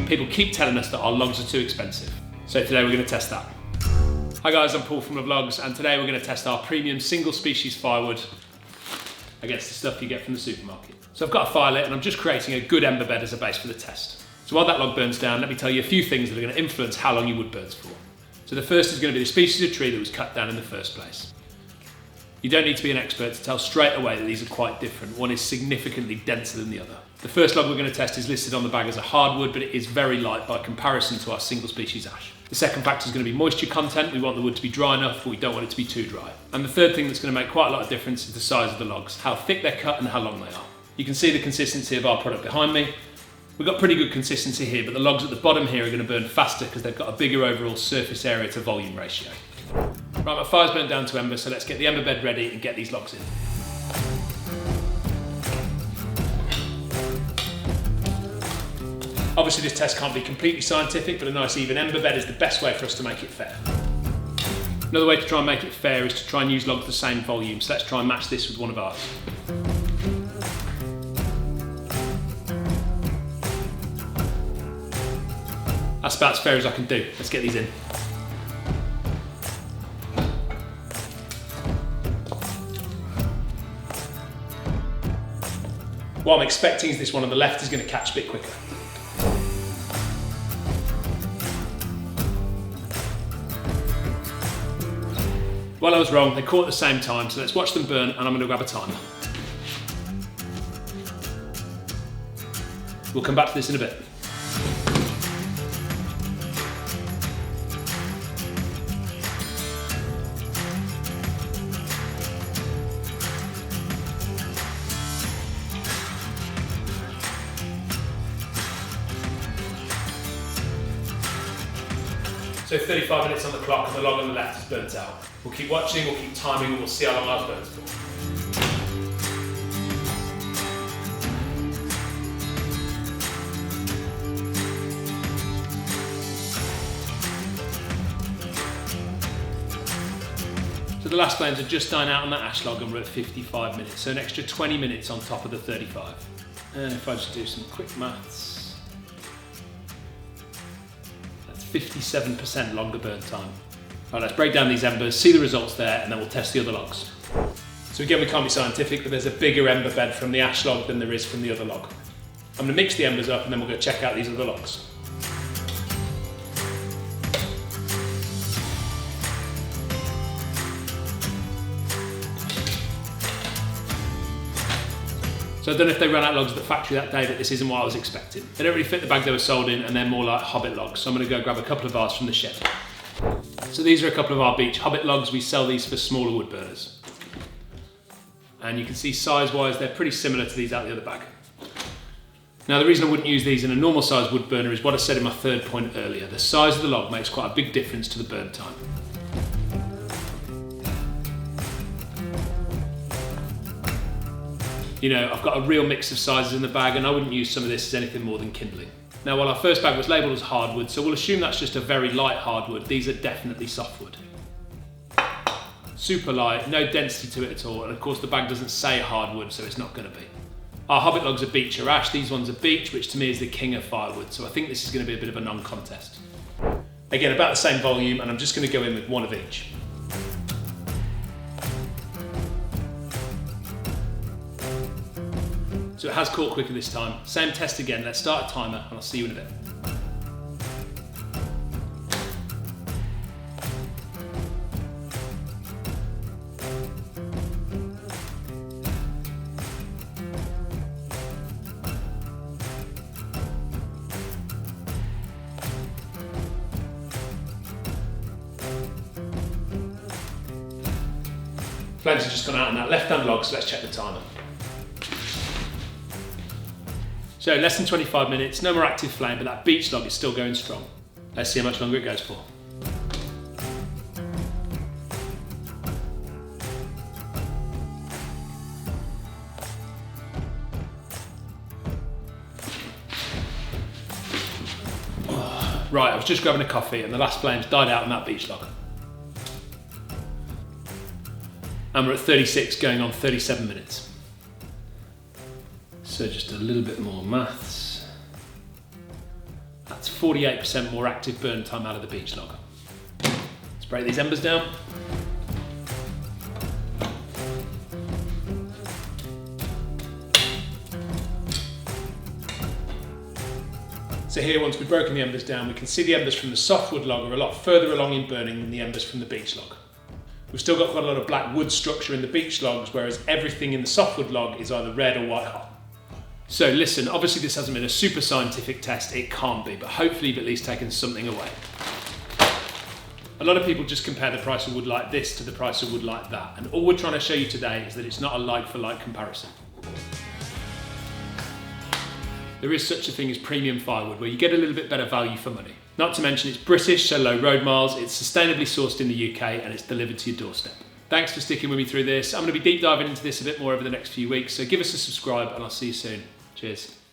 people keep telling us that our logs are too expensive. So today we're going to test that. Hi guys, I'm Paul from Vlogs, and today we're going to test our premium single species firewood against the stuff you get from the supermarket. So I've got a fire lit and I'm just creating a good ember bed as a base for the test. So while that log burns down, let me tell you a few things that are going to influence how long your wood burns for. So the first is going to be the species of tree that was cut down in the first place. You don't need to be an expert to tell straight away that these are quite different. One is significantly denser than the other. The first log we're going to test is listed on the bag as a hardwood, but it is very light by comparison to our single species ash. The second factor is going to be moisture content. We want the wood to be dry enough, but we don't want it to be too dry. And the third thing that's going to make quite a lot of difference is the size of the logs, how thick they're cut and how long they are. You can see the consistency of our product behind me. We've got pretty good consistency here, but the logs at the bottom here are going to burn faster because they've got a bigger overall surface area to volume ratio. Right, my fire's burnt down to ember, so let's get the ember bed ready and get these logs in. Obviously this test can't be completely scientific, but a nice even ember bed is the best way for us to make it fair. Another way to try and make it fair is to try and use logs the same volume, so let's try and match this with one of ours. That's about as fair as I can do. Let's get these in. What I'm expecting is this one on the left is going to catch a bit quicker. Well, I was wrong, they caught at the same time, so let's watch them burn and I'm going to grab a timer. We'll come back to this in a bit. So 35 minutes on the clock and the log on the left is burnt out. We'll keep watching, we'll keep timing, and we'll see how long ours burns for. So the last flames are just dying out on that ash log and we're at 55 minutes, so an extra 20 minutes on top of the 35. And if I just do some quick maths, 57% longer burn time. Right, let's break down these embers, see the results there, and then we'll test the other logs. So again, we can't be scientific, but there's a bigger ember bed from the ash log than there is from the other log. I'm going to mix the embers up and then we'll go check out these other logs. So I don't know if they ran out of logs at the factory that day, but this isn't what I was expecting. They don't really fit the bag they were sold in, and they're more like Hobbit logs. So I'm going to go grab a couple of ours from the shed. So these are a couple of our beech Hobbit logs. We sell these for smaller wood burners. And you can see size-wise, they're pretty similar to these out the other bag. Now the reason I wouldn't use these in a normal size wood burner is what I said in my third point earlier. The size of the log makes quite a big difference to the burn time. You know, I've got a real mix of sizes in the bag and I wouldn't use some of this as anything more than kindling. Now while our first bag was labelled as hardwood, so we'll assume that's just a very light hardwood, these are definitely softwood. Super light, no density to it at all, and of course the bag doesn't say hardwood, so it's not going to be. Our Hobbit logs are beech or ash, these ones are beech, which to me is the king of firewood, so I think this is going to be a bit of a non-contest. Again, about the same volume, and I'm just going to go in with one of each. So it has caught quicker this time. Same test again, let's start a timer and I'll see you in a bit. Flames have just gone out on that left-hand log, so let's check the timer. So less than 25 minutes, no more active flame, but that beech log is still going strong. Let's see how much longer it goes for. Right, I was just grabbing a coffee and the last flames died out on that beech log. And we're at 36 going on 37 minutes. So just a little bit more maths. That's That's 48% more active burn time out of the beech log. Let's break these embers down. So here, once we've broken the embers down, we can see the embers from the softwood log are a lot further along in burning than the embers from the beech log. We've still got quite a lot of black wood structure in the beech logs, whereas everything in the softwood log is either red or white hot. So listen, obviously this hasn't been a super scientific test, it can't be, but hopefully you've at least taken something away. A lot of people just compare the price of wood like this to the price of wood like that, and all we're trying to show you today is that it's not a like-for-like comparison. There is such a thing as premium firewood, where you get a little bit better value for money. Not to mention it's British, so low road miles, it's sustainably sourced in the UK, and it's delivered to your doorstep. Thanks for sticking with me through this. I'm going to be deep diving into this a bit more over the next few weeks, so give us a subscribe and I'll see you soon. Cheers.